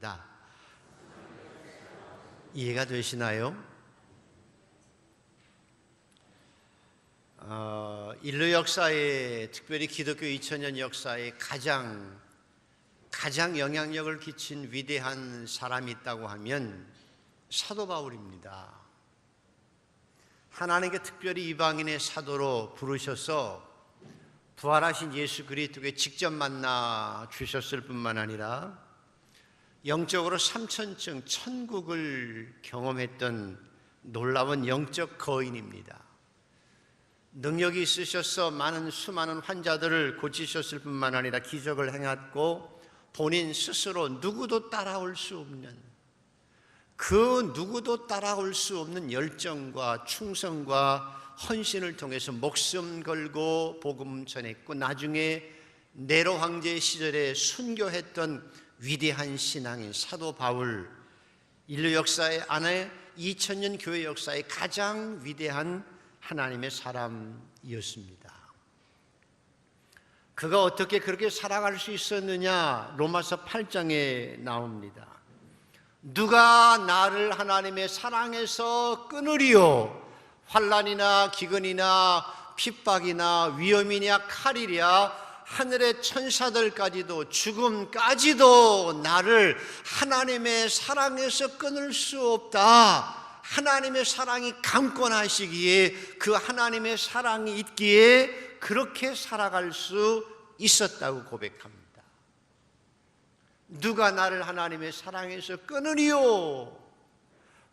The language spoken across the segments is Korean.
합니다. 이해가 되시나요? 인류 역사에, 특별히 기독교 2000년 역사에 가장 영향력을 끼친 위대한 사람이 있다고 하면 사도 바울입니다. 하나님께 특별히 이방인의 사도로 부르셔서 부활하신 예수 그리스도께 직접 만나 주셨을 뿐만 아니라 영적으로 3000층 천국을 경험했던 놀라운 영적 거인입니다. 능력이 있으셔서 수많은 환자들을 고치셨을 뿐만 아니라 기적을 행했고, 본인 스스로 누구도 따라올 수 없는 열정과 충성과 헌신을 통해서 목숨 걸고 복음 전했고, 나중에 네로 황제의 시절에 순교했던 위대한 신앙인 사도 바울, 인류 역사의 안에 2000년 교회 역사의 가장 위대한 하나님의 사람이었습니다. 그가 어떻게 그렇게 살아갈 수 있었느냐? 로마서 8장에 나옵니다. 누가 나를 하나님의 사랑에서 끊으리요? 환난이나 기근이나 핍박이나 위험이냐 칼이랴 하늘의 천사들까지도 죽음까지도 나를 하나님의 사랑에서 끊을 수 없다. 하나님의 사랑이 강권하시기에, 그 하나님의 사랑이 있기에 그렇게 살아갈 수 있었다고 고백합니다. 누가 나를 하나님의 사랑에서 끊으리요?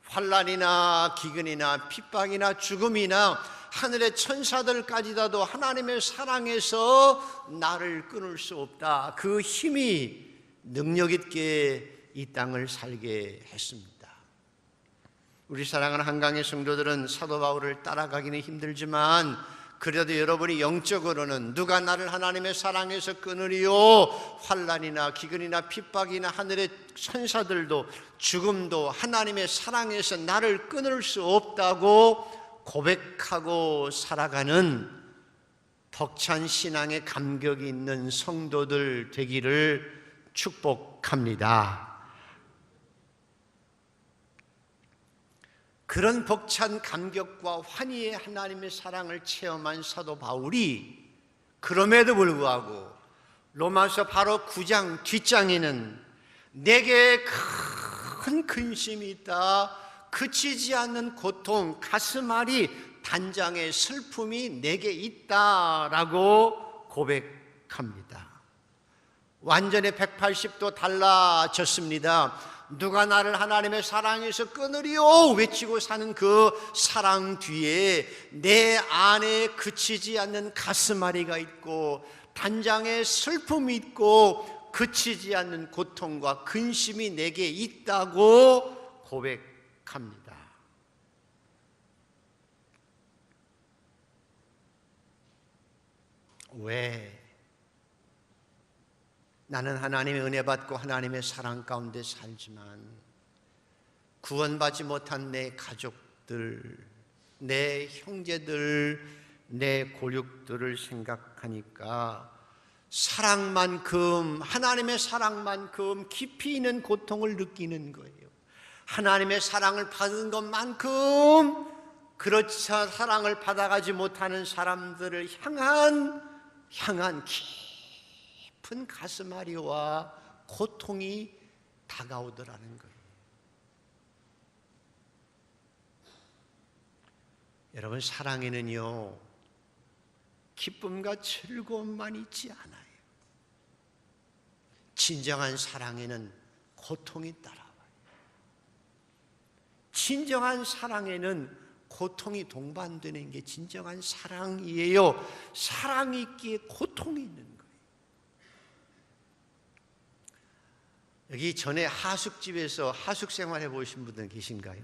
환난이나 기근이나 핍박이나 죽음이나 하늘의 천사들까지도 하나님의 사랑에서 나를 끊을 수 없다. 그 힘이 능력 있게 이 땅을 살게 했습니다. 우리 사랑하는 한강의 성도들은 사도 바울을 따라가기는 힘들지만, 그래도 여러분이 영적으로는 누가 나를 하나님의 사랑에서 끊으리요? 환난이나 기근이나 핍박이나 하늘의 천사들도 죽음도 하나님의 사랑에서 나를 끊을 수 없다고 고백하고 살아가는 벅찬 신앙의 감격이 있는 성도들 되기를 축복합니다. 그런 벅찬 감격과 환희의 하나님의 사랑을 체험한 사도 바울이 그럼에도 불구하고 로마서 바로 9장 뒷장에는 내게 큰 근심이 있다, 그치지 않는 고통, 가슴앓이, 단장의 슬픔이 내게 있다라고 고백합니다. 완전히 180도 달라졌습니다. 누가 나를 하나님의 사랑에서 끊으리요? 외치고 사는 그 사랑 뒤에 내 안에 그치지 않는 가슴앓이가 있고, 단장의 슬픔이 있고, 그치지 않는 고통과 근심이 내게 있다고 고백합니다. 왜? 나는 하나님의 은혜 받고 하나님의 사랑 가운데 살지만 구원받지 못한 내 가족들, 내 형제들, 내 골육들을 생각하니까 사랑만큼, 하나님의 사랑만큼 깊이 있는 고통을 느끼는 거예요. 하나님의 사랑을 받은 것만큼 그렇지 사랑을 받아가지 못하는 사람들을 향한 깊은 가슴앓이와 고통이 다가오더라는 거예요. 여러분, 사랑에는요, 기쁨과 즐거움만 있지 않아요. 진정한 사랑에는 고통이 따라와요. 진정한 사랑에는 고통이 동반되는 게 진정한 사랑이에요. 사랑이 있기에 고통이 있는 거예요. 여기 전에 하숙집에서 하숙 생활 해보신 분들 계신가요?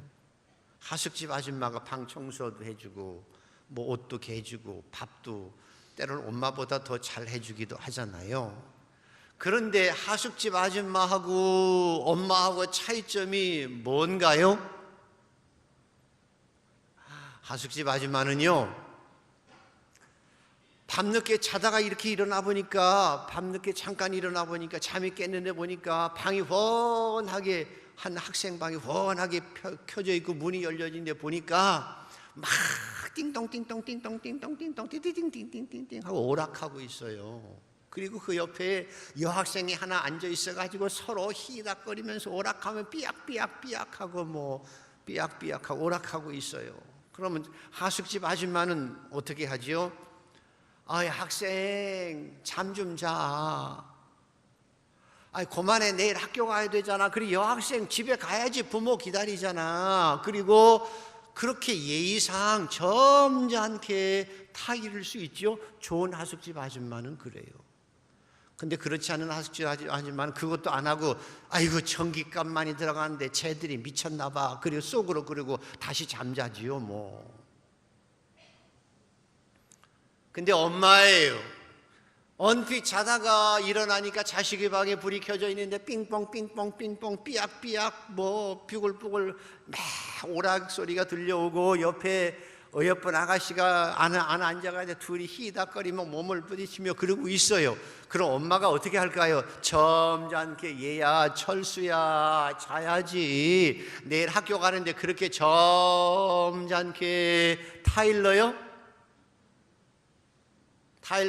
하숙집 아줌마가 방 청소도 해주고 뭐 옷도 개주고 밥도 때로는 엄마보다 더 잘 해주기도 하잖아요. 그런데 하숙집 아줌마하고 엄마하고 차이점이 뭔가요? 하숙집 아줌마는요, 밤늦게 자다가 이렇게 일어나 보니까, 밤늦게 잠깐 일어나 보니까, 잠이 깼는데 보니까 방이 훤하게, 한 학생 방이 훤하게 켜져 있고 문이 열려진데 보니까 막 띵동 띵동 띵동 띵동 띵동 띵띵띵띵띵띵 하고 오락하고 있어요. 그리고 그 옆에 여학생이 하나 앉아 있어가지고 서로 희닥거리면서 오락하면 삐약삐약삐약하고 뭐 삐약삐약하고 오락하고 있어요. 그러면 하숙집 아줌마는 어떻게 하죠? 아이, 학생 잠 좀 자. 아이, 그만해, 내일 학교 가야 되잖아. 그리고 여학생 집에 가야지, 부모 기다리잖아. 그리고 그렇게 예의상 점잖게 타이를 수 있죠. 좋은 하숙집 아줌마는 그래요. 근데 그렇지 않은 하숙집 아줌마는 그것도 안 하고, 아이고 전기값 많이 들어가는데 쟤들이 미쳤나 봐. 그리고 속으로 그러고 다시 잠자지요 뭐. 근데 엄마예요. 언뜻 자다가 일어나니까 자식의 방에 불이 켜져 있는데 삥뽕 삥뽕 삥뽕 삐약삐약 뭐 삐글삐글 막 오락 소리가 들려오고, 옆에 어여쁜 아가씨가 안에 앉아가지고 둘이 희닥거리며 몸을 부딪히며 그러고 있어요. 그럼 엄마가 어떻게 할까요? 점잖게, 얘야 철수야 자야지, 내일 학교 가는데 그렇게 점잖게 타일러요?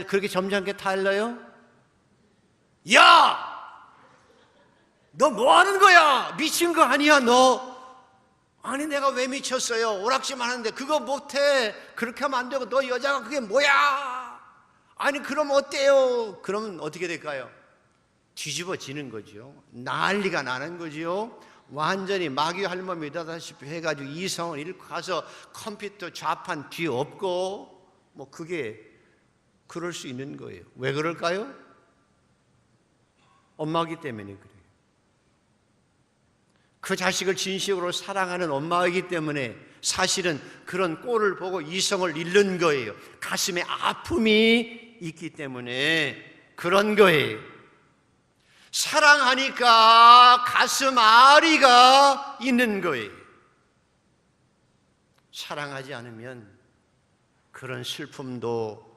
그렇게 점잖게 타일러요? 야! 너 뭐 하는 거야? 미친 거 아니야 너? 아니, 내가 왜 미쳤어요? 오락실만 하는데 그거 못해. 그렇게 하면 안 되고, 너 여자가 그게 뭐야? 아니, 그럼 어때요? 그러면 어떻게 될까요? 뒤집어지는 거죠. 난리가 나는 거죠. 완전히 마귀 할멈이 되다시피 해가지고 이성을 잃고 가서 컴퓨터 좌판 뒤엎고 뭐 그게 그럴 수 있는 거예요. 왜 그럴까요? 엄마이기 때문에 그래요. 그 자식을 진심으로 사랑하는 엄마이기 때문에 사실은 그런 꼴을 보고 이성을 잃는 거예요. 가슴에 아픔이 있기 때문에 그런 거예요. 사랑하니까 가슴 아리가 있는 거예요. 사랑하지 않으면 그런 슬픔도,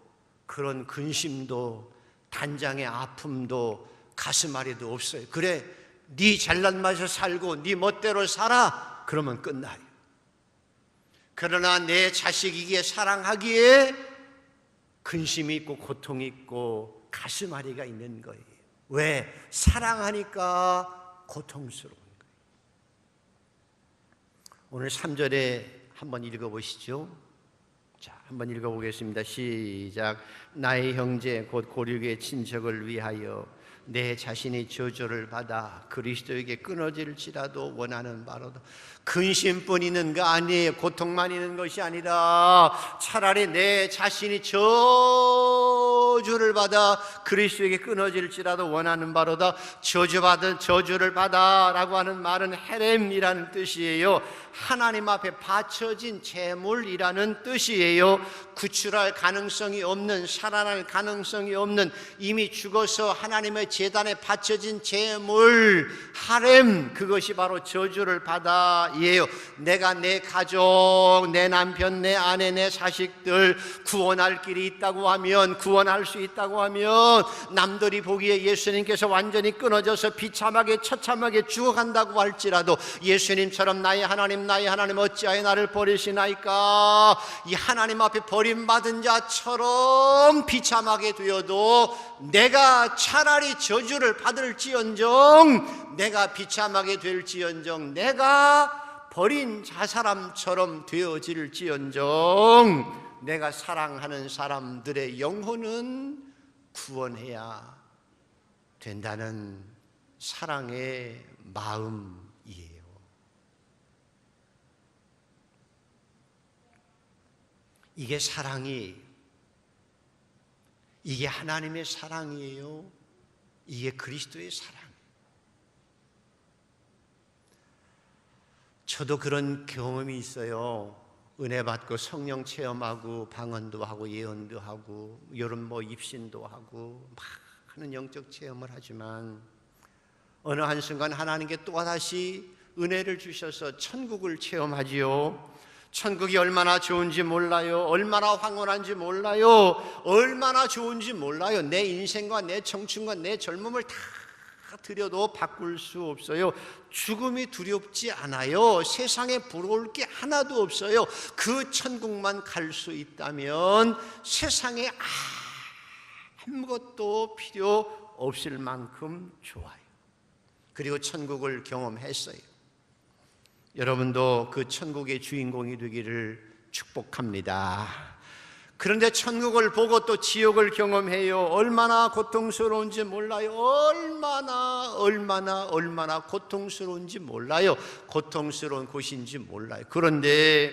그런 근심도, 단장의 아픔도, 가슴 아리도 없어요. 그래, 네 잘난 맛에 살고 네 멋대로 살아, 그러면 끝나요. 그러나 내 자식이기에 사랑하기에 근심이 있고 고통이 있고 가슴 아리가 있는 거예요. 왜? 사랑하니까 고통스러운 거예요. 오늘 3절에 한번 읽어보시죠. 자, 한번 읽어보겠습니다. 시작. 나의 형제 곧 고륙의 친척을 위하여 내 자신이 저주를 받아 그리스도에게 끊어질지라도 원하는 바로다. 근심뿐 있는 거 아니에요. 고통만 있는 것이 아니라 차라리 내 자신이 저주를 받아 그리스도에게 끊어질지라도 원하는 바로다. 저주를 받아 라고 하는 말은 헤렘이라는 뜻이에요. 하나님 앞에 바쳐진 제물이라는 뜻이에요. 구출할 가능성이 없는, 살아날 가능성이 없는, 이미 죽어서 하나님의 제단에 바쳐진 제물, 하렘, 그것이 바로 저주를 받아예요. 내가 내 가족, 내 남편, 내 아내, 내 자식들 구원할 길이 있다고 하면, 구원할 수 있다고 하면, 남들이 보기에 예수님께서 완전히 끊어져서 비참하게 처참하게 죽어간다고 할지라도 예수님처럼 나의 하나님 어찌하여 나를 버리시나이까, 이 하나님 앞에 버림받은 자처럼 비참하게 되어도 내가 차라리 저주를 받을지언정, 내가 비참하게 될지언정, 내가 버린 자사람처럼 되어질지언정, 내가 사랑하는 사람들의 영혼은 구원해야 된다는 사랑의 마음이에요. 이게 사랑이, 이게 하나님의 사랑이에요. 이게 그리스도의 사랑. 저도 그런 경험이 있어요. 은혜 받고 성령 체험하고 방언도 하고 예언도 하고 여름 뭐 입신도 하고 막 하는 영적 체험을 하지만 어느 한순간 하나님께 또다시 은혜를 주셔서 천국을 체험하지요. 천국이 얼마나 좋은지 몰라요. 얼마나 황홀한지 몰라요. 얼마나 좋은지 몰라요. 내 인생과 내 청춘과 내 젊음을 다 드려도 바꿀 수 없어요. 죽음이 두렵지 않아요. 세상에 부러울 게 하나도 없어요. 그 천국만 갈 수 있다면 세상에 아무것도 필요 없을 만큼 좋아요. 그리고 천국을 경험했어요. 여러분도 그 천국의 주인공이 되기를 축복합니다. 그런데 천국을 보고 또 지옥을 경험해요. 얼마나 고통스러운지 몰라요. 얼마나 고통스러운지 몰라요. 고통스러운 곳인지 몰라요. 그런데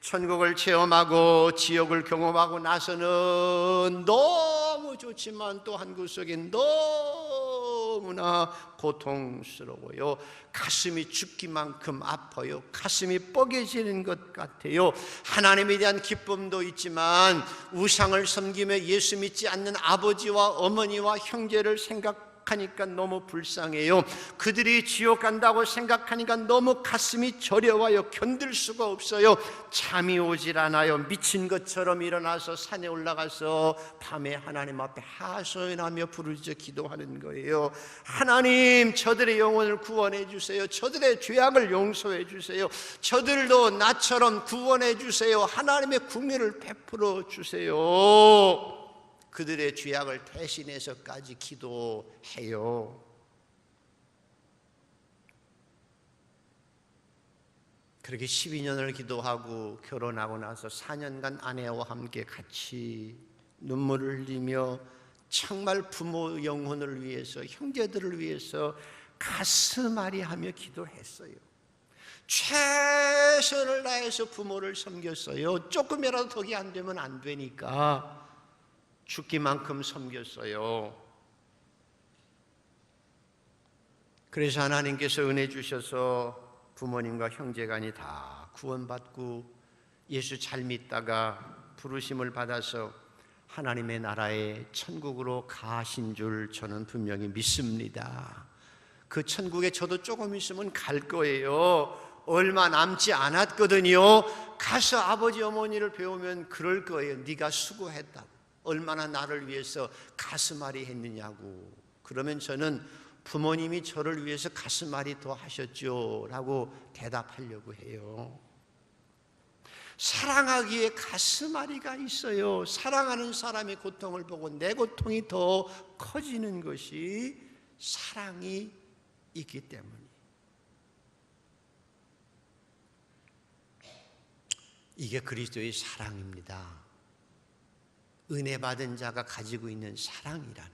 천국을 체험하고 지옥을 경험하고 나서는 너무 좋지만 또 한 구석엔 너무나 고통스러워요. 가슴이 죽기만큼 아파요. 가슴이 뻐개지는 것 같아요. 하나님에 대한 기쁨도 있지만 우상을 섬기며 예수 믿지 않는 아버지와 어머니와 형제를 생각하니까 너무 불쌍해요. 그들이 지옥 간다고 생각하니까 너무 가슴이 저려와요. 견딜 수가 없어요. 잠이 오질 않아요. 미친 것처럼 일어나서 산에 올라가서 밤에 하나님 앞에 하소연하며 부르짖어 기도하는 거예요. 하나님, 저들의 영혼을 구원해 주세요. 저들의 죄악을 용서해 주세요. 저들도 나처럼 구원해 주세요. 하나님의 긍휼을 베풀어 주세요. 그들의 죄악을 대신해서까지 기도해요. 그렇게 12년을 기도하고 결혼하고 나서 4년간 아내와 함께 같이 눈물을 흘리며 정말 부모 영혼을 위해서, 형제들을 위해서 가슴앓이하며 기도했어요. 최선을 다해서 부모를 섬겼어요. 조금이라도 덕이 안 되면 안 되니까 죽기만큼 섬겼어요. 그래서 하나님께서 은혜 주셔서 부모님과 형제간이 다 구원받고 예수 잘 믿다가 부르심을 받아서 하나님의 나라에 천국으로 가신 줄 저는 분명히 믿습니다. 그 천국에 저도 조금 있으면 갈 거예요. 얼마 남지 않았거든요. 가서 아버지 어머니를 배우면 그럴 거예요. 네가 수고했다고. 얼마나 나를 위해서 가슴앓이 했느냐고. 그러면 저는 부모님이 저를 위해서 가슴앓이 더 하셨죠 라고 대답하려고 해요. 사랑하기에 가슴앓이가 있어요. 사랑하는 사람의 고통을 보고 내 고통이 더 커지는 것이 사랑이 있기 때문이에요. 이게 그리스도의 사랑입니다. 은혜 받은 자가 가지고 있는 사랑이라는 거예요.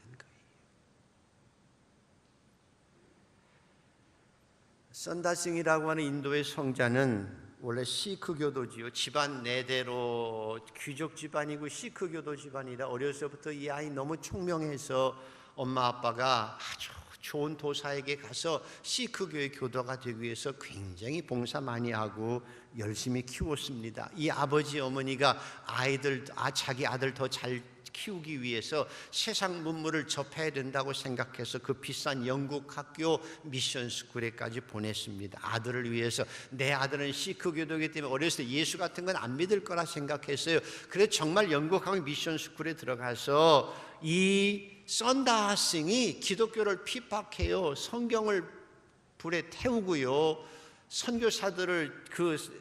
선다싱이라고 하는 인도의 성자는 원래 시크교도지요. 집안 내대로 귀족 집안이고 시크교도 집안이라 어려서부터 이 아이 너무 총명해서 엄마 아빠가 아주 좋은 도사에게 가서 시크교의 교도가 되기 위해서 굉장히 봉사 많이 하고 열심히 키웠습니다. 이 아버지 어머니가 자기 아들 더 잘 키우기 위해서 세상 문물을 접해야 된다고 생각해서 그 비싼 영국 학교 미션 스쿨에까지 보냈습니다. 아들을 위해서. 내 아들은 시크교도이기 때문에 어렸을 때 예수 같은 건 안 믿을 거라 생각했어요. 그래서 정말 영국 학교 미션 스쿨에 들어가서 이 선다싱이 기독교를 핍박해요. 성경을 불에 태우고요. 선교사들을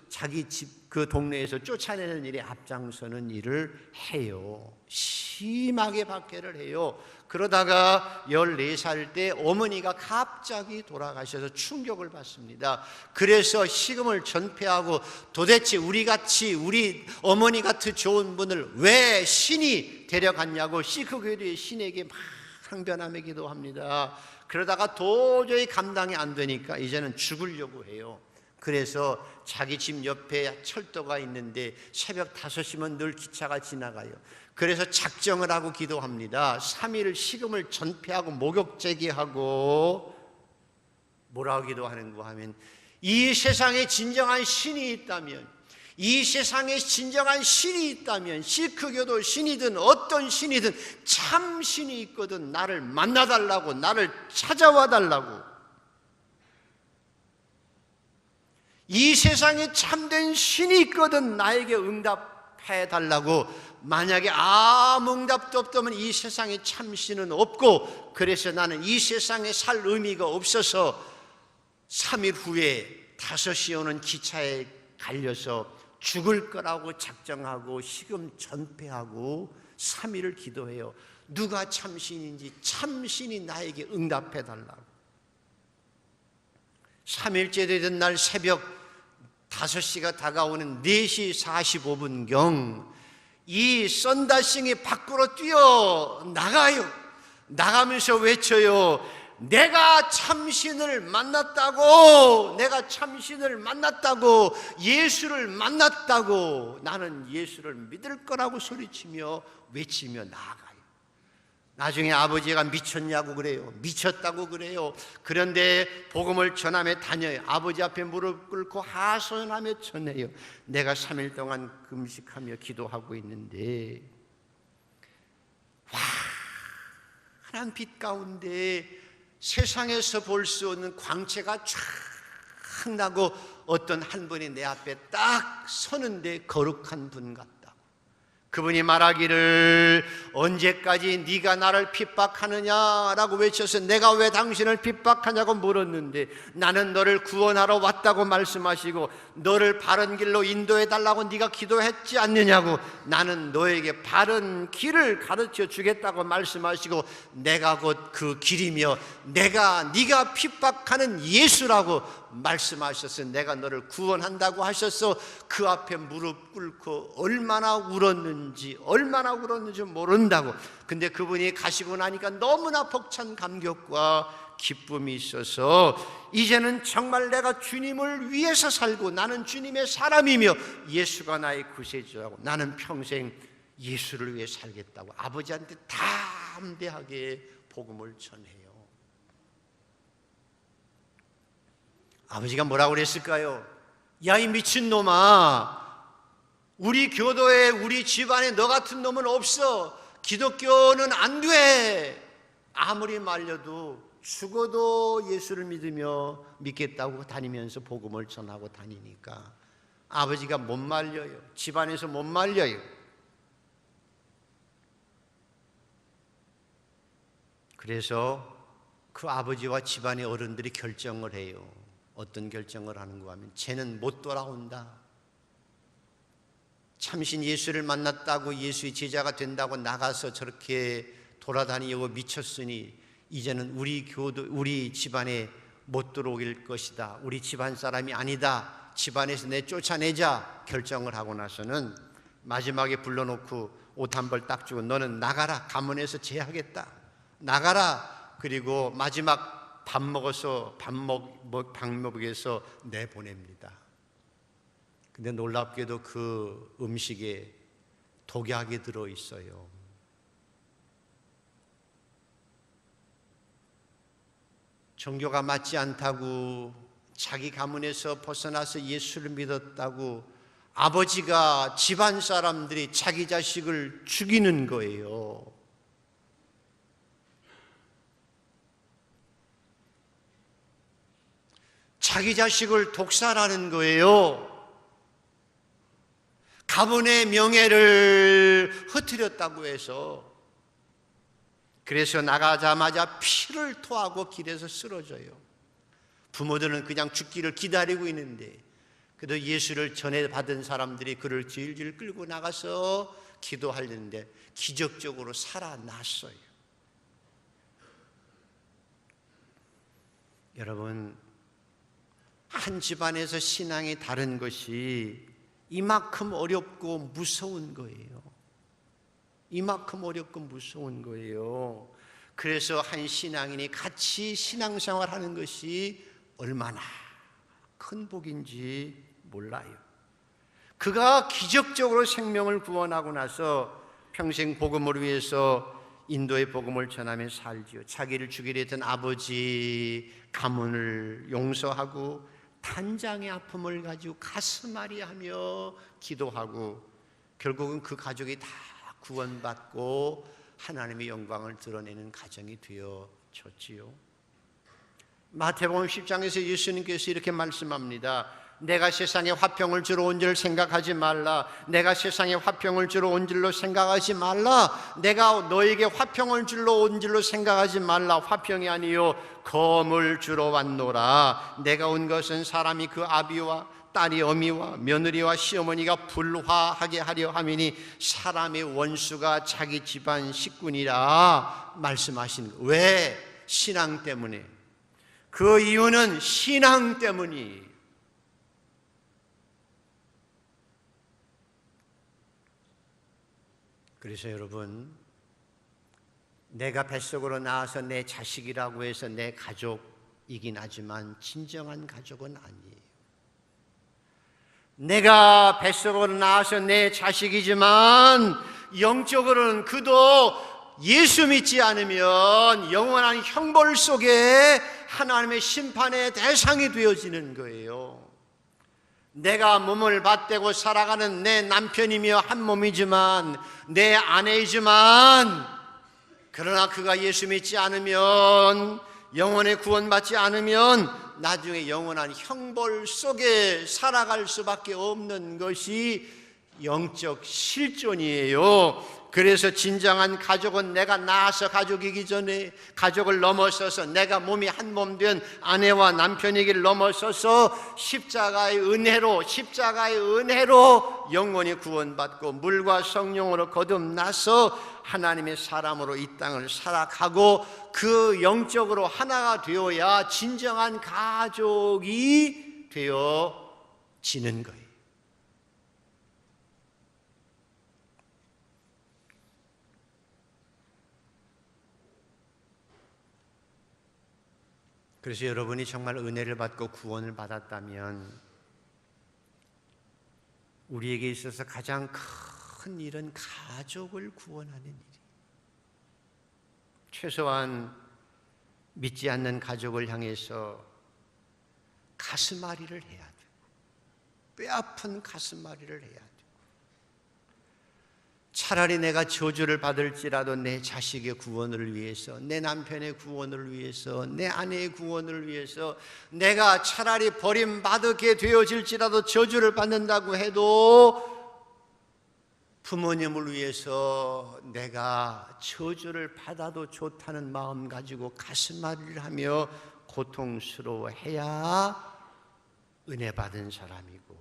자기 집 그 동네에서 쫓아내는 일에 앞장서는 일을 해요. 심하게 박해를 해요. 그러다가 14살 때 어머니가 갑자기 돌아가셔서 충격을 받습니다. 그래서 식음을 전폐하고 도대체 우리 어머니 같은 좋은 분을 왜 신이 데려갔냐고 시크교도의 신에게 막 항변하며 기도합니다. 그러다가 도저히 감당이 안 되니까 이제는 죽으려고 해요. 그래서 자기 집 옆에 철도가 있는데 새벽 5시면 늘 기차가 지나가요. 그래서 작정을 하고 기도합니다. 3일 식음을 전폐하고 목욕 제기하고 뭐라고 기도하는가 하면, 이 세상에 진정한 신이 있다면, 이 세상에 진정한 신이 있다면, 시크교도 신이든 어떤 신이든 참 신이 있거든 나를 만나달라고, 나를 찾아와 달라고. 이 세상에 참된 신이 있거든 나에게 응답해 달라고. 만약에 아무 응답도 없다면 이 세상에 참신은 없고, 그래서 나는 이 세상에 살 의미가 없어서 3일 후에 5시에 오는 기차에 갈려서 죽을 거라고 작정하고 식음 전폐하고 3일을 기도해요. 누가 참신인지, 참신이 나에게 응답해 달라고. 3일째 되던 날 새벽 5시가 다가오는 4시 45분경 이 썬다싱이 밖으로 뛰어 나가요. 나가면서 외쳐요. 내가 참신을 만났다고, 내가 참신을 만났다고, 예수를 만났다고, 나는 예수를 믿을 거라고 소리치며 외치며 나아가요. 나중에 아버지가 미쳤냐고 그래요. 미쳤다고 그래요. 그런데 복음을 전하며 다녀요. 아버지 앞에 무릎 꿇고 하소연하며 전해요. 내가 3일 동안 금식하며 기도하고 있는데 환한 빛 가운데 세상에서 볼 수 없는 광채가 쫙 나고 어떤 한 분이 내 앞에 딱 서는데 거룩한 분 같다. 그분이 말하기를 언제까지 네가 나를 핍박하느냐라고 외쳐서 내가 왜 당신을 핍박하냐고 물었는데 나는 너를 구원하러 왔다고 말씀하시고 너를 바른 길로 인도해 달라고 네가 기도했지 않느냐고 나는 너에게 바른 길을 가르쳐 주겠다고 말씀하시고 내가 곧 그 길이며 네가 핍박하는 예수라고 말씀하셔서 내가 너를 구원한다고 하셔서 그 앞에 무릎 꿇고 얼마나 울었는지 모른다고. 근데 그분이 가시고 나니까 너무나 벅찬 감격과 기쁨이 있어서 이제는 정말 내가 주님을 위해서 살고 나는 주님의 사람이며 예수가 나의 구세주라고 나는 평생 예수를 위해 살겠다고 아버지한테 담대하게 복음을 전해요. 아버지가 뭐라고 그랬을까요? 야, 이 미친놈아, 우리 교도에 우리 집안에 너 같은 놈은 없어. 기독교는 안 돼. 아무리 말려도 죽어도 예수를 믿겠다고 다니면서 복음을 전하고 다니니까 아버지가 못 말려요. 집안에서 못 말려요. 그래서 그 아버지와 집안의 어른들이 결정을 해요. 어떤 결정을 하는가 하면 쟤는 못 돌아온다. 참신 예수를 만났다고 예수의 제자가 된다고 나가서 저렇게 돌아다니고 미쳤으니 이제는 우리 집안에 못 들어오길 것이다. 우리 집안 사람이 아니다. 집안에서 쫓아내자 결정을 하고 나서는 마지막에 불러놓고 옷 한 벌 딱 주고 너는 나가라. 가문에서 제하겠다. 나가라. 그리고 마지막 밥 먹어서 방목에서 내보냅니다. 근데 놀랍게도 그 음식에 독약이 들어있어요. 종교가 맞지 않다고 자기 가문에서 벗어나서 예수를 믿었다고 아버지가 집안 사람들이 자기 자식을 죽이는 거예요. 자기 자식을 독살하는 거예요. 가문의 명예를 흐트렸다고 해서. 그래서 나가자마자 피를 토하고 길에서 쓰러져요. 부모들은 그냥 죽기를 기다리고 있는데 그래도 예수를 전해받은 사람들이 그를 질질 끌고 나가서 기도하려는데 기적적으로 살아났어요. 여러분, 한 집안에서 신앙이 다른 것이 이만큼 어렵고 무서운 거예요. 이만큼 어렵고 무서운 거예요. 그래서 한 신앙인이 같이 신앙생활 하는 것이 얼마나 큰 복인지 몰라요. 그가 기적적으로 생명을 구원하고 나서 평생 복음을 위해서 인도의 복음을 전하며 살지요. 자기를 죽이려 했던 아버지 가문을 용서하고 단장의 아픔을 가지고 가슴앓이하며 기도하고 결국은 그 가족이 다 구원받고 하나님의 영광을 드러내는 가정이 되어졌지요. 마태복음 10장에서 예수님께서 이렇게 말씀합니다. 내가 세상에 화평을 주러 온 줄 생각하지 말라. 내가 세상에 화평을 주러 온 줄로 생각하지 말라. 내가 너에게 화평을 주러 온 줄로 생각하지 말라. 화평이 아니요 검을 주러 왔노라. 내가 온 것은 사람이 그 아비와 딸이 어미와 며느리와 시어머니가 불화하게 하려 함이니 사람의 원수가 자기 집안 식구니라 말씀하신 거예요. 왜? 신앙 때문에. 그 이유는 신앙 때문이. 그래서 여러분, 내가 뱃속으로 나와서 내 자식이라고 해서 내 가족이긴 하지만 진정한 가족은 아니에요. 내가 뱃속으로 나와서 내 자식이지만 영적으로는 그도 예수 믿지 않으면 영원한 형벌 속에 하나님의 심판의 대상이 되어지는 거예요. 내가 몸을 받대고 살아가는 내 남편이며 한 몸이지만, 내 아내이지만, 그러나 그가 예수 믿지 않으면, 영원의 구원받지 않으면 나중에 영원한 형벌 속에 살아갈 수밖에 없는 것이 영적 실존이에요. 그래서 진정한 가족은 내가 낳아서 가족이기 전에, 가족을 넘어서서 내가 몸이 한 몸 된 아내와 남편이기를 넘어서서 십자가의 은혜로 영원히 구원받고 물과 성령으로 거듭나서 하나님의 사람으로 이 땅을 살아가고 그 영적으로 하나가 되어야 진정한 가족이 되어지는 거예요. 그래서 여러분이 정말 은혜를 받고 구원을 받았다면 우리에게 있어서 가장 큰 일은 가족을 구원하는 일이에요. 최소한 믿지 않는 가족을 향해서 가슴앓이를 해야 되고, 뼈아픈 가슴앓이를 해야 되고, 차라리 내가 저주를 받을지라도 내 자식의 구원을 위해서, 내 남편의 구원을 위해서, 내 아내의 구원을 위해서, 내가 차라리 버림받게 되어질지라도 저주를 받는다고 해도 부모님을 위해서 내가 저주를 받아도 좋다는 마음 가지고 가슴앓이를 하며 고통스러워해야 은혜 받은 사람이고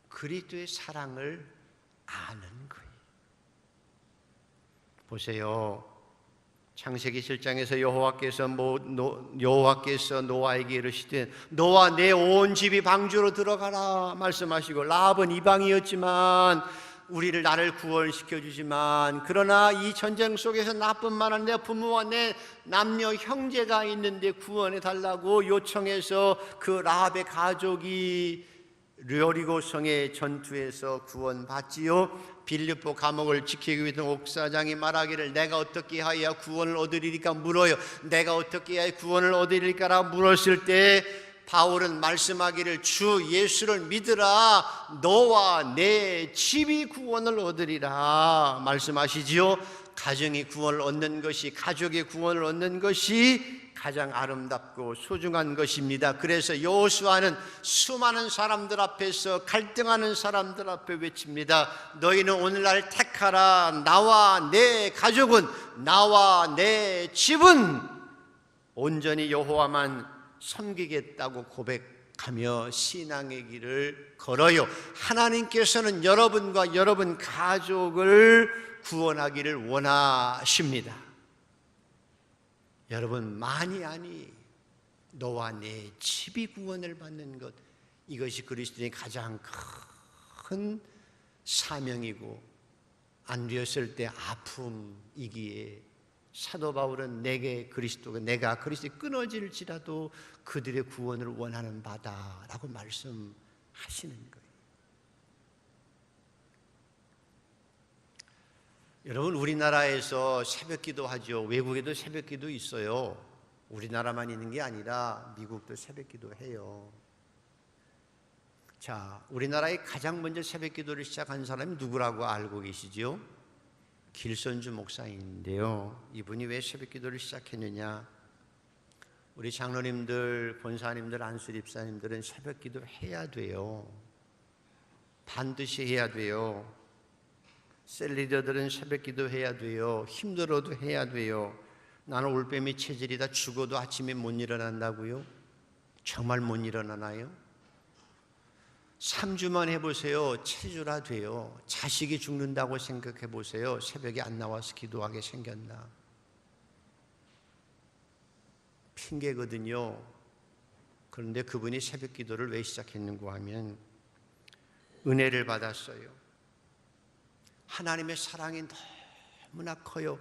그리스도의 사랑을 아는 거예요. 보세요. 창세기 7장에서 여호와께서 노아에게 이르시되 너와 내 온 집이 방주로 들어가라 말씀하시고, 라합은 이방이었지만 나를 구원시켜 주지만, 그러나 이 전쟁 속에서 나뿐만 아니라 내 부모와 내 남녀 형제가 있는데 구원해 달라고 요청해서 그 라합의 가족이 여리고성의 전투에서 구원받지요. 빌립보 감옥을 지키고 있던 옥사장이 말하기를 내가 어떻게 하여야 구원을 얻으리까 물어요. 내가 어떻게 해야 구원을 얻으리까라 물었을 때 바울은 말씀하기를 주 예수를 믿으라 너와 내 집이 구원을 얻으리라 말씀하시지요. 가정이 구원을 얻는 것이, 가족의 구원을 얻는 것이 가장 아름답고 소중한 것입니다. 그래서 여호수아는 수많은 사람들 앞에서, 갈등하는 사람들 앞에 외칩니다. 너희는 오늘날 택하라. 나와 내 가족은, 나와 내 집은 온전히 여호와만 섬기겠다고 고백하며 신앙의 길을 걸어요. 하나님께서는 여러분과 여러분 가족을 구원하기를 원하십니다. 여러분, 만이 아니 너와 내 집이 구원을 받는 것, 이것이 그리스도인의 가장 큰 사명이고, 안 되었을 때 아픔이기에 사도 바울은 내가 그리스도에 끊어질지라도 그들의 구원을 원하는 바다라고 말씀하시는 거예요. 여러분, 우리나라에서 새벽기도 하죠. 외국에도 새벽기도 있어요. 우리나라만 있는 게 아니라 미국도 새벽기도 해요. 자, 우리나라에 가장 먼저 새벽기도를 시작한 사람이 누구라고 알고 계시죠? 길선주 목사인데요. 이분이 왜 새벽기도를 시작했느냐? 우리 장로님들, 권사님들, 안수집사님들은 새벽 기도 해야 돼요. 반드시 해야 돼요. 셀리더들은 새벽 기도 해야 돼요. 힘들어도 해야 돼요. 나는 올빼미 체질이다. 죽어도 아침에 못 일어난다고요? 정말 못 일어나나요? 3주만 해보세요. 체주라 돼요. 자식이 죽는다고 생각해 보세요. 새벽에 안 나와서 기도하게 생겼나? 핑계거든요. 그런데 그분이 새벽 기도를 왜 시작했는가 하면 은혜를 받았어요. 하나님의 사랑이 너무나 커요.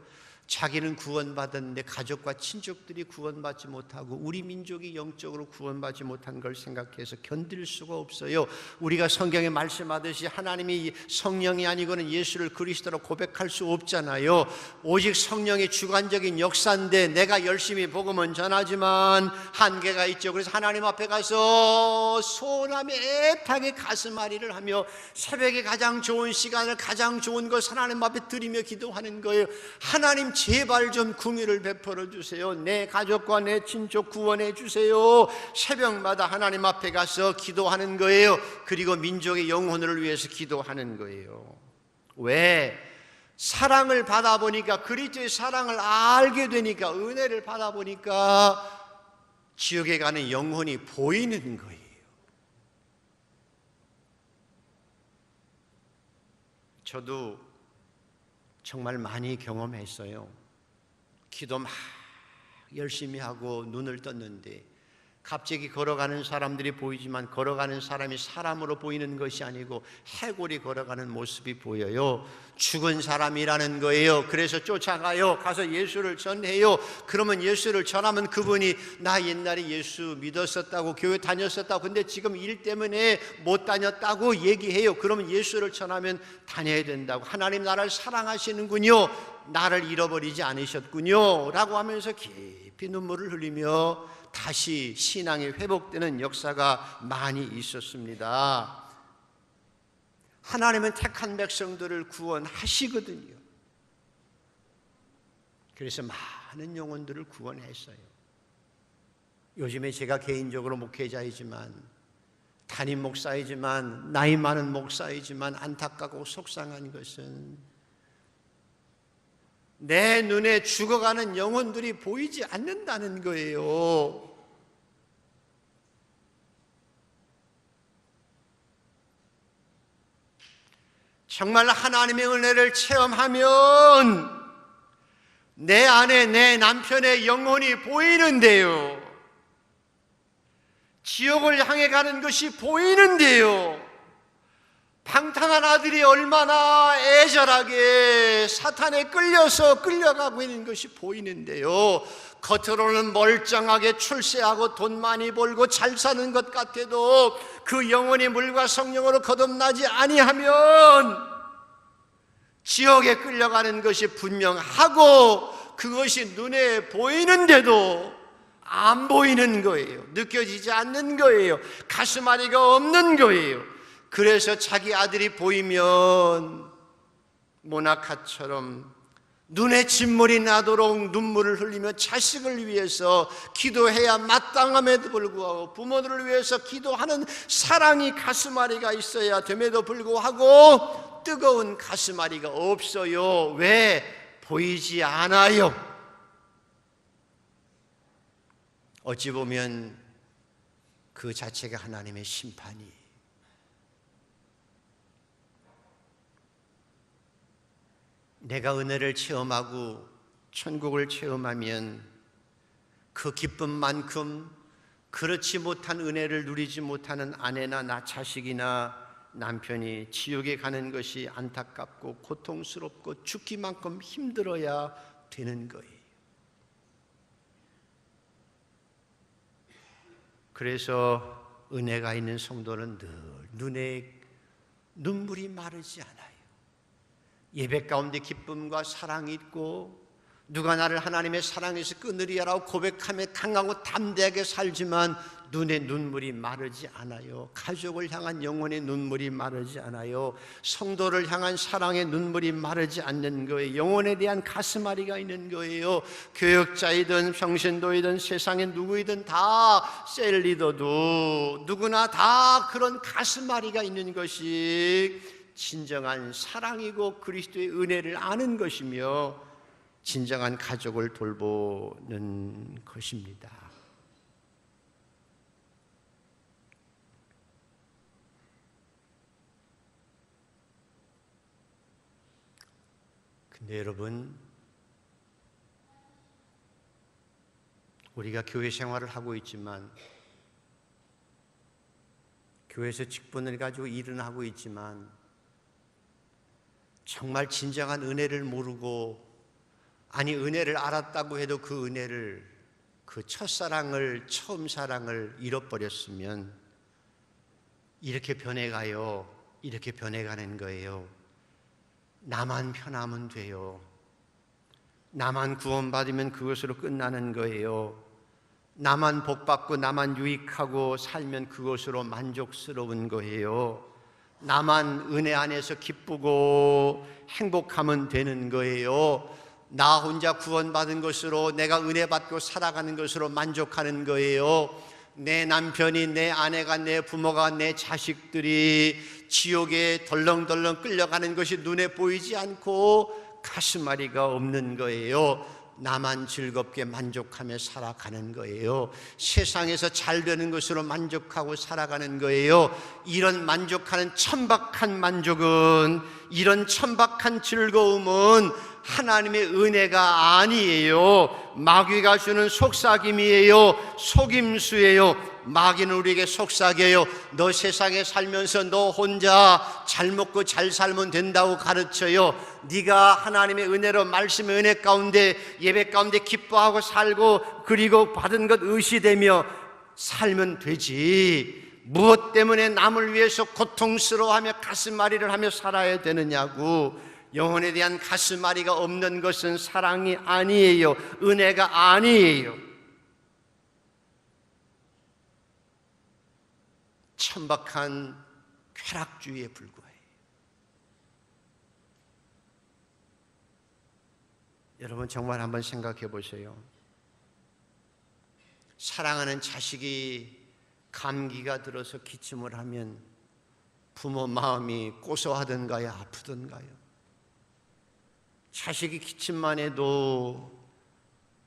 자기는 구원받았는데 가족과 친족들이 구원받지 못하고 우리 민족이 영적으로 구원받지 못한 걸 생각해서 견딜 수가 없어요. 우리가 성경에 말씀하듯이 하나님이 성령이 아니고는 예수를 그리스도로 고백할 수 없잖아요. 오직 성령의 주관적인 역사인데 내가 열심히 복음은 전하지만 한계가 있죠. 그래서 하나님 앞에 가서 소원하며 애타게 가슴앓이를 하며 새벽에 가장 좋은 시간을 가장 좋은 것 하나님 앞에 드리며 기도하는 거예요. 하나님 제발 좀 긍휼을 베풀어 주세요. 내 가족과 내 친족 구원해 주세요. 새벽마다 하나님 앞에 가서 기도하는 거예요. 그리고 민족의 영혼을 위해서 기도하는 거예요. 왜? 사랑을 받아보니까, 그리스도의 사랑을 알게 되니까, 은혜를 받아보니까 지옥에 가는 영혼이 보이는 거예요. 저도 정말 많이 경험했어요. 기도 막 열심히 하고 눈을 떴는데 갑자기 걸어가는 사람들이 보이지만 걸어가는 사람이 사람으로 보이는 것이 아니고 해골이 걸어가는 모습이 보여요. 죽은 사람이라는 거예요. 그래서 쫓아가요. 가서 예수를 전해요. 그러면 예수를 전하면 그분이 나 옛날에 예수 믿었었다고, 교회 다녔었다고, 근데 지금 일 때문에 못 다녔다고 얘기해요. 그러면 예수를 전하면 다녀야 된다고. 하나님 나를 사랑하시는군요. 나를 잃어버리지 않으셨군요 라고 하면서 깊이 눈물을 흘리며 다시 신앙이 회복되는 역사가 많이 있었습니다. 하나님은 택한 백성들을 구원하시거든요. 그래서 많은 영혼들을 구원했어요. 요즘에 제가 개인적으로 목회자이지만, 담임 목사이지만, 나이 많은 목사이지만 안타깝고 속상한 것은 내 눈에 죽어가는 영혼들이 보이지 않는다는 거예요. 정말 하나님의 은혜를 체험하면 내 안에 내 남편의 영혼이 보이는데요. 지옥을 향해 가는 것이 보이는데요. 방탕한 아들이 얼마나 애절하게 사탄에 끌려서 끌려가고 있는 것이 보이는데요. 겉으로는 멀쩡하게 출세하고 돈 많이 벌고 잘 사는 것 같아도 그 영혼이 물과 성령으로 거듭나지 아니하면 지옥에 끌려가는 것이 분명하고 그것이 눈에 보이는데도 안 보이는 거예요. 느껴지지 않는 거예요. 가슴앓이가 없는 거예요. 그래서 자기 아들이 보이면 모나카처럼 눈에 진물이 나도록 눈물을 흘리며 자식을 위해서 기도해야 마땅함에도 불구하고 부모들을 위해서 기도하는 사랑이 가슴앓이가 있어야 됨에도 불구하고 뜨거운 가슴앓이가 없어요. 왜? 보이지 않아요. 어찌 보면 그 자체가 하나님의 심판이. 내가 은혜를 체험하고 천국을 체험하면 그 기쁨만큼 그렇지 못한 은혜를 누리지 못하는 아내나 나 자식이나 남편이 지옥에 가는 것이 안타깝고 고통스럽고 죽기만큼 힘들어야 되는 거예요. 그래서 은혜가 있는 성도는 늘 눈에 눈물이 마르지 않아요. 예배 가운데 기쁨과 사랑이 있고 누가 나를 하나님의 사랑에서 끊으리라고 고백하며 강하고 담대하게 살지만 눈의 눈물이 마르지 않아요. 가족을 향한 영혼의 눈물이 마르지 않아요. 성도를 향한 사랑의 눈물이 마르지 않는 거예요. 영혼에 대한 가슴앓이가 있는 거예요. 교역자이든 평신도이든 세상에 누구이든 다 셀리더도 누구나 다 그런 가슴앓이가 있는 것이 진정한 사랑이고 그리스도의 은혜를 아는 것이며 진정한 가족을 돌보는 것입니다. 근데 여러분, 우리가 교회 생활을 하고 있지만, 교회에서 직분을 가지고 일은 하고 있지만, 정말 진정한 은혜를 모르고, 아니 은혜를 알았다고 해도 그 은혜를, 그 첫사랑을, 처음 사랑을 잃어버렸으면 이렇게 변해가요. 이렇게 변해가는 거예요. 나만 편하면 돼요. 나만 구원받으면 그것으로 끝나는 거예요. 나만 복받고 나만 유익하고 살면 그것으로 만족스러운 거예요. 나만 은혜 안에서 기쁘고 행복하면 되는 거예요. 나 혼자 구원받은 것으로, 내가 은혜 받고 살아가는 것으로 만족하는 거예요. 내 남편이, 내 아내가, 내 부모가, 내 자식들이 지옥에 덜렁덜렁 끌려가는 것이 눈에 보이지 않고 가슴앓이가 없는 거예요. 나만 즐겁게 만족하며 살아가는 거예요. 세상에서 잘 되는 것으로 만족하고 살아가는 거예요. 이런 만족하는 천박한 만족은, 이런 천박한 즐거움은 하나님의 은혜가 아니에요. 마귀가 주는 속삭임이에요. 속임수예요. 마귀는 우리에게 속삭여요. 너 세상에 살면서 너 혼자 잘 먹고 잘 살면 된다고 가르쳐요. 네가 하나님의 은혜로, 말씀의 은혜 가운데, 예배 가운데 기뻐하고 살고 그리고 받은 것 의시되며 살면 되지, 무엇 때문에 남을 위해서 고통스러워하며 가슴앓이를 하며 살아야 되느냐고. 영혼에 대한 가슴앓이가 없는 것은 사랑이 아니에요. 은혜가 아니에요. 천박한 쾌락주의에 불과해요. 여러분 정말 한번 생각해 보세요. 사랑하는 자식이 감기가 들어서 기침을 하면 부모 마음이 고소하던가요, 아프던가요? 자식이 기침만 해도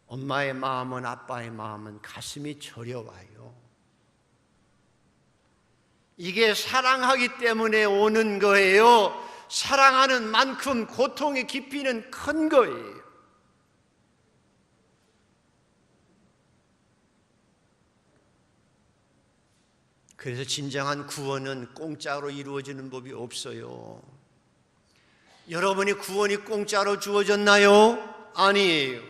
엄마의 마음은, 아빠의 마음은 가슴이 저려와요. 이게 사랑하기 때문에 오는 거예요. 사랑하는 만큼 고통의 깊이는 큰 거예요. 그래서 진정한 구원은 공짜로 이루어지는 법이 없어요. 여러분이 구원이 공짜로 주어졌나요? 아니에요.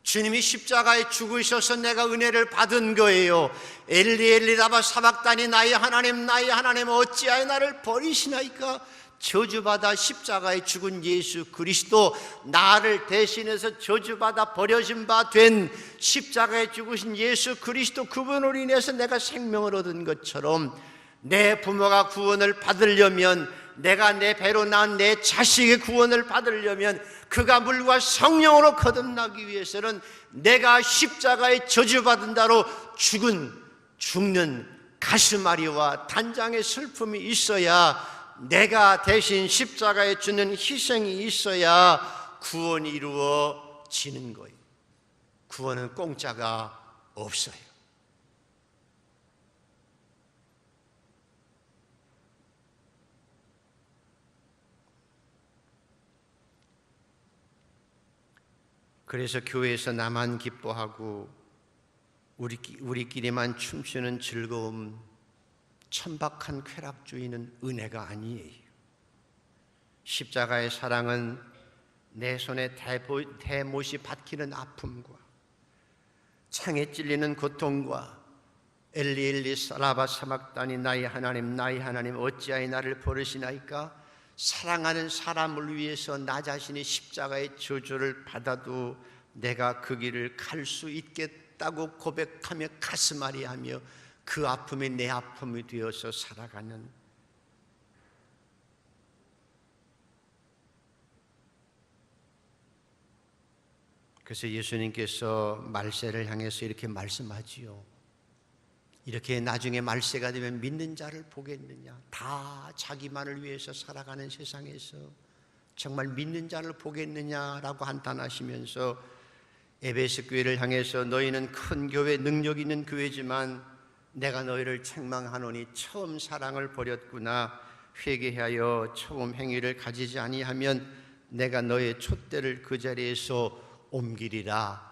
주님이 십자가에 죽으셔서 내가 은혜를 받은 거예요. 엘리 엘리 라마 사박다니, 나의 하나님 나의 하나님 어찌하여 나를 버리시나이까. 저주받아 십자가에 죽은 예수 그리스도, 나를 대신해서 저주받아 버려진 바 된 십자가에 죽으신 예수 그리스도, 그분으로 인해서 내가 생명을 얻은 것처럼 내 부모가 구원을 받으려면, 내가 내 배로 낳은 내 자식의 구원을 받으려면, 그가 물과 성령으로 거듭나기 위해서는 내가 십자가에 저주받은 자로 죽는 가슴앓이와 단장의 슬픔이 있어야, 내가 대신 십자가에 주는 희생이 있어야 구원이 이루어지는 거예요. 구원은 공짜가 없어요. 그래서 교회에서 나만 기뻐하고 우리끼리만 춤추는 즐거움, 천박한 쾌락주의는 은혜가 아니에요. 십자가의 사랑은 내 손에 대못이 박히는 아픔과 창에 찔리는 고통과 엘리 엘리 라마 사박다니, 나의 하나님 나의 하나님 어찌하여 나를 버리시나이까. 사랑하는 사람을 위해서 나 자신이 십자가의 저주를 받아도 내가 그 길을 갈 수 있겠다고 고백하며 가슴앓이하며 그 아픔이 내 아픔이 되어서 살아가는, 그래서 예수님께서 말세를 향해서 이렇게 말씀하지요. 이렇게 나중에 말세가 되면 믿는 자를 보겠느냐? 다 자기만을 위해서 살아가는 세상에서 정말 믿는 자를 보겠느냐라고 한탄하시면서 에베소 교회를 향해서 너희는 큰 교회, 능력 있는 교회지만 내가 너희를 책망하노니 처음 사랑을 버렸구나. 회개하여 처음 행위를 가지지 아니하면 내가 너의 촛대를 그 자리에서 옮기리라.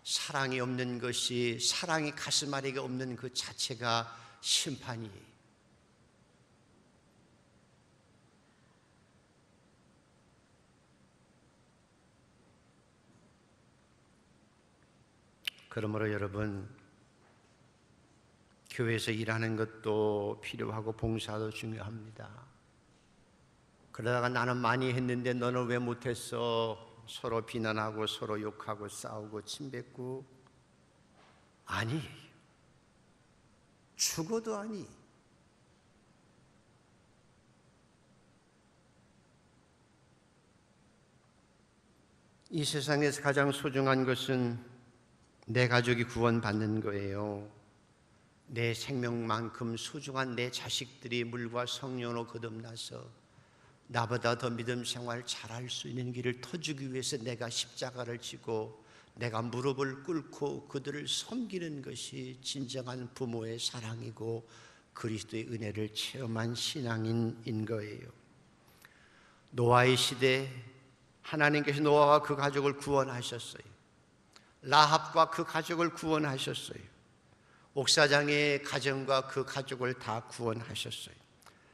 사랑이 없는 것이, 사랑이 가슴앓이가 없는 그 자체가 심판이에요. 그러므로 여러분, 교회에서 일하는 것도 필요하고 봉사도 중요합니다. 그러다가 나는 많이 했는데 너는 왜 못했어? 서로 비난하고 서로 욕하고 싸우고 침뱉고, 아니, 죽어도 아니. 이 세상에서 가장 소중한 것은 내 가족이 구원받는 거예요. 내 생명만큼 소중한 내 자식들이 물과 성령으로 거듭나서 나보다 더 믿음 생활 잘할 수 있는 길을 터주기 위해서 내가 십자가를 지고 내가 무릎을 꿇고 그들을 섬기는 것이 진정한 부모의 사랑이고 그리스도의 은혜를 체험한 신앙인인 거예요. 노아의 시대, 하나님께서 노아와 그 가족을 구원하셨어요. 라합과 그 가족을 구원하셨어요. 옥사장의 가정과 그 가족을 다 구원하셨어요.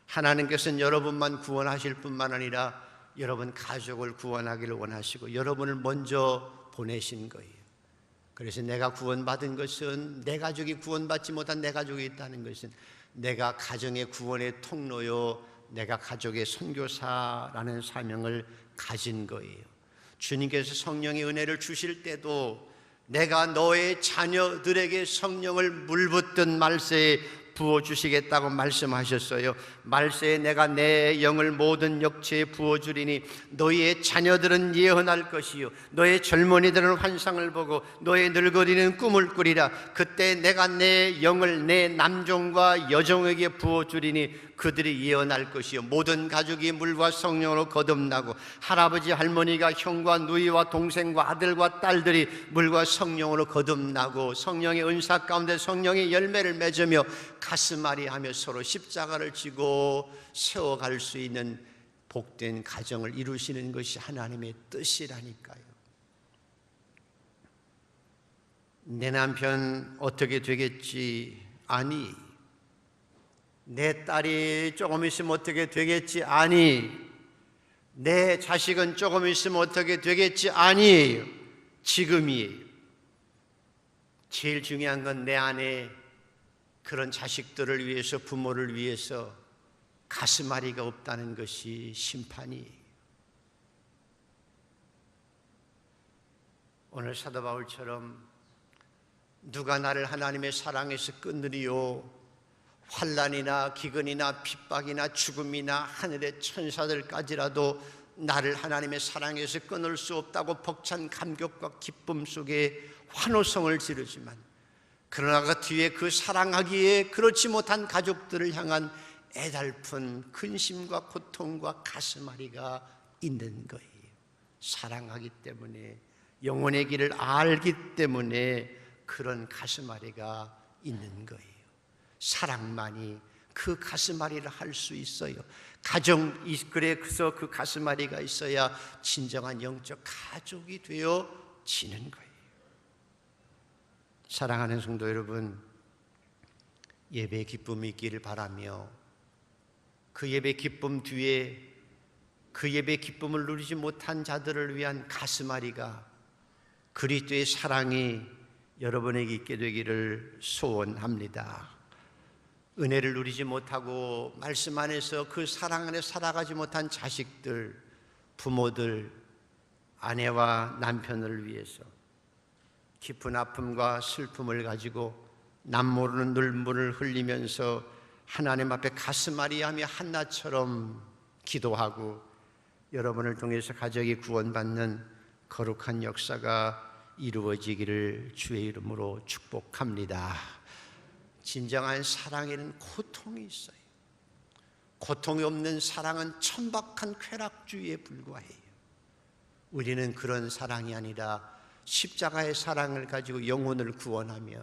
하나님께서는 여러분만 구원하실 뿐만 아니라 여러분 가족을 구원하기를 원하시고 여러분을 먼저 보내신 거예요. 그래서 내가 구원받은 것은, 내 가족이 구원받지 못한 내 가족이 있다는 것은 내가 가정의 구원의 통로요, 내가 가족의 선교사라는 사명을 가진 거예요. 주님께서 성령의 은혜를 주실 때도 내가 너의 자녀들에게 성령을 물붓듯 말세에 부어주시겠다고 말씀하셨어요. 말세에 내가 내 영을 모든 역체에 부어주리니 너희의 자녀들은 예언할 것이요 너의 젊은이들은 환상을 보고 너의 늙은이는 꿈을 꾸리라. 그때 내가 내 영을 내 남종과 여종에게 부어주리니 그들이 예언할 것이요 모든 가족이 물과 성령으로 거듭나고 할아버지 할머니가 형과 누이와 동생과 아들과 딸들이 물과 성령으로 거듭나고 성령의 은사 가운데 성령의 열매를 맺으며 가슴앓이하며 서로 십자가를 지고 세워갈 수 있는 복된 가정을 이루시는 것이 하나님의 뜻이라니까요. 내 남편 어떻게 되겠지? 아니. 내 딸이 조금 있으면 어떻게 되겠지? 아니. 내 자식은 조금 있으면 어떻게 되겠지? 아니에요. 지금이에요. 제일 중요한 건 내 안에 그런 자식들을 위해서, 부모를 위해서 가슴앓이가 없다는 것이 심판이에요. 오늘 사도 바울처럼 누가 나를 하나님의 사랑에서 끊으리요? 환난이나 기근이나 핍박이나 죽음이나 하늘의 천사들까지라도 나를 하나님의 사랑에서 끊을 수 없다고 벅찬 감격과 기쁨 속에 환호성을 지르지만, 그러나 그 뒤에 그 사랑하기에 그렇지 못한 가족들을 향한 애달픈 근심과 고통과 가슴앓이가 있는 거예요. 사랑하기 때문에, 영혼의 길을 알기 때문에 그런 가슴앓이가 있는 거예요. 사랑만이 그 가슴앓이를 할 수 있어요. 그래서 그 가슴앓이가 있어야 진정한 영적 가족이 되어지는 거예요. 사랑하는 성도 여러분, 예배의 기쁨이 있기를 바라며 그 예배의 기쁨 뒤에 그 예배의 기쁨을 누리지 못한 자들을 위한 가슴앓이가, 그리스도의 사랑이 여러분에게 있게 되기를 소원합니다. 은혜를 누리지 못하고 말씀 안에서 그 사랑 안에 살아가지 못한 자식들, 부모들, 아내와 남편을 위해서 깊은 아픔과 슬픔을 가지고 남모르는 눈물을 흘리면서 하나님 앞에 가슴앓이하며 한나처럼 기도하고 여러분을 통해서 가족이 구원받는 거룩한 역사가 이루어지기를 주의 이름으로 축복합니다. 진정한 사랑에는 고통이 있어요. 고통이 없는 사랑은 천박한 쾌락주의에 불과해요. 우리는 그런 사랑이 아니라 십자가의 사랑을 가지고 영혼을 구원하며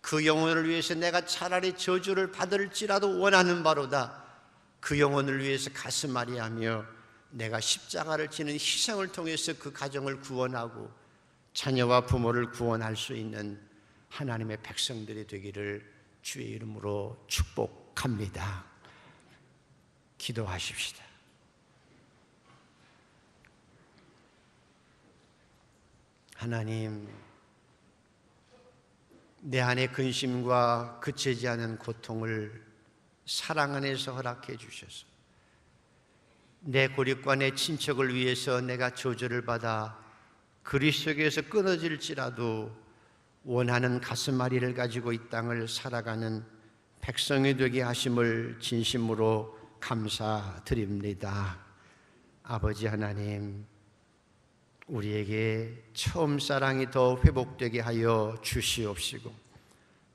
그 영혼을 위해서 내가 차라리 저주를 받을지라도 원하는 바로다. 그 영혼을 위해서 가슴앓이하며 내가 십자가를 지는 희생을 통해서 그 가정을 구원하고 자녀와 부모를 구원할 수 있는 하나님의 백성들이 되기를 주의 이름으로 축복합니다. 기도하십시다. 하나님, 내 안의 근심과 그치지 않은 고통을 사랑 안에서 허락해 주셔서 내 고립과 내 친척을 위해서 내가 저주를 받아 그리스도에게서 끊어질지라도 원하는 가슴앓이를 가지고 이 땅을 살아가는 백성이 되게 하심을 진심으로 감사드립니다. 아버지 하나님, 우리에게 처음 사랑이 더 회복되게 하여 주시옵시고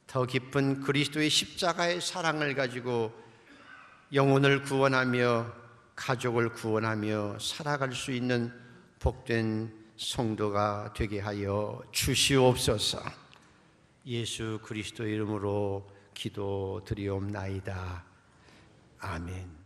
더 깊은 그리스도의 십자가의 사랑을 가지고 영혼을 구원하며 가족을 구원하며 살아갈 수 있는 복된 성도가 되게 하여 주시옵소서. 예수 그리스도 이름으로 기도드리옵나이다. 아멘.